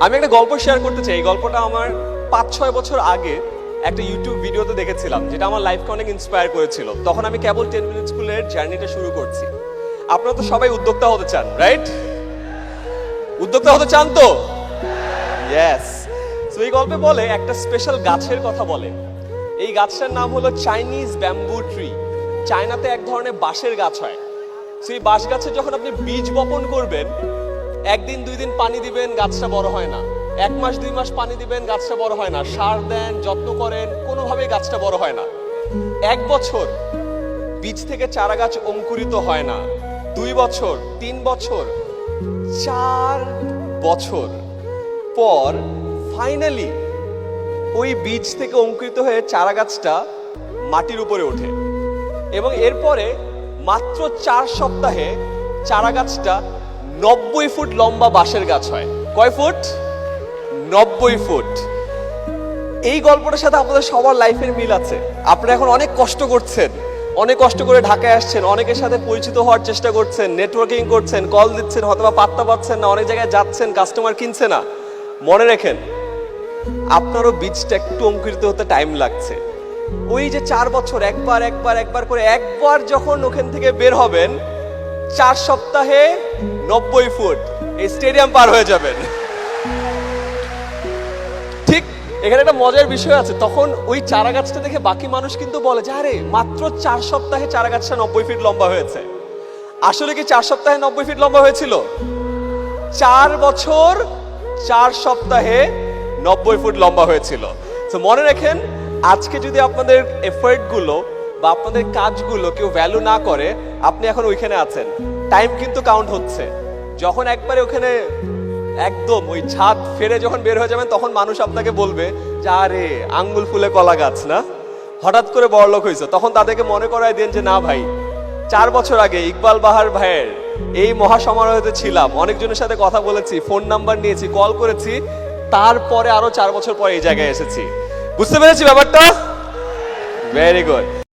আমি একটা গল্প শেয়ার করতে চাই। এই গল্পটা আমার 5-6 বছর আগে একটা ইউটিউব ভিডিওতে দেখেছিলাম, যেটা আমার লাইফকে অনেক ইন্সপায়ার করেছিল। তখন আমি কেবল 10 মিনিট স্কুলের জার্নিটা শুরু করছি। আপনারা তো সবাই উদ্যোক্তা হতে চান, রাইট? উদ্যোক্তা হতে চান তো? ইয়েস। তো এই গল্পে বলে একটা স্পেশাল গাছের কথা বলে। এই গাছটার নাম হলো চাইনিজ ব্যাম্বু ট্রি। চায়নাতে এক ধরনের বাঁশের গাছ হয়। সেই বাঁশ গাছে যখন আপনি বীজ বপন করবেন, 1 দিন 2 দিন পানি দিবেন, গাছটা বড় হয় না। 1 মাস 2 মাস পানি দিবেন, গাছটা বড় হয় না। সার দেন, যত্ন করেন, কোনোভাবেই গাছটা বড় হয় না। 1 বছর বীজ থেকে চারা গাছ অঙ্কুরিত হয় না। 2 বছর, 3 বছর, 4 বছর পর ফাইনালি ওই বীজ থেকে অঙ্কুরিত হয়ে চারা গাছটা মাটির উপরে ওঠে এবং এরপরে মাত্র 4 সপ্তাহে চারা গাছটা 90 ফুট লম্বা বাঁশের গাছ হয়। কয় ফুট? 90 ফুট। এই গল্পটার সাথে আপনাদের সবার লাইফের মিল আছে। আপনারা এখন অনেক কষ্ট করছেন, অনেক কষ্ট করে ঢাকায় আসছেন, অনেকের সাথে পরিচিত হওয়ার চেষ্টা করছেন, নেটওয়ার্কিং করছেন, কল দিচ্ছেন, হয়তো পাত্তা পাচ্ছেন না, অনেক জায়গায় যাচ্ছেন, কাস্টমার কিনছে না। মনে রাখেন, আপনারও বীজটা একটু অঙ্কুরিত হতে টাইম লাগছে। ওই যে 4 বছর একবার করে একবার যখন ওখান থেকে বের হবেন, 4 সপ্তাহে 90 ফুট এই স্টেডিয়াম পার হয়ে যাবেন। ঠিক এখানে একটা মজার বিষয় আছে। তখন ওই চারা গাছটা দেখে বাকি মানুষ কিন্তু বলে যে আরে মাত্র 4 সপ্তাহে চারা গাছটা 90 ফিট লম্বা হয়েছে। আসলে কি 4 সপ্তাহে 90 ফিট লম্বা হয়েছিল? 4 বছর 4 সপ্তাহে 90 ফুট লম্বা হয়েছিল। তো মনে রাখেন, আজকে যদি আপনাদের এফর্ট গুলো বা আপনাদের কাজগুলো কেউ ভ্যালু না করে, আপনি এখন ওইখানে আছেন, টাইম কিন্তু কাউন্ট হচ্ছে। যখন একবারে ওখানে একদম ওই ছাদ ফেরে যখন বের হয়ে যাবেন, তখন মানুষ আপনাকে বলবে যে আরে আঙ্গুল ফুলে কলা গাছ না, হঠাৎ করে বড়লোক হয়েছে। তখন তাদেরকে মনে করায় দেন যে না ভাই, 4 বছর আগে ইকবাল বাহার ভাইয়ের এই মহাসমারোহেতে ছিলাম, অনেকজনের সাথে কথা বলেছি, ফোন নাম্বার নিয়েছি, কল করেছি, তারপরে আরো 4 বছর পরে এই জায়গায় এসেছি। বুঝতে পেরেছি ব্যাপারটা? Very good.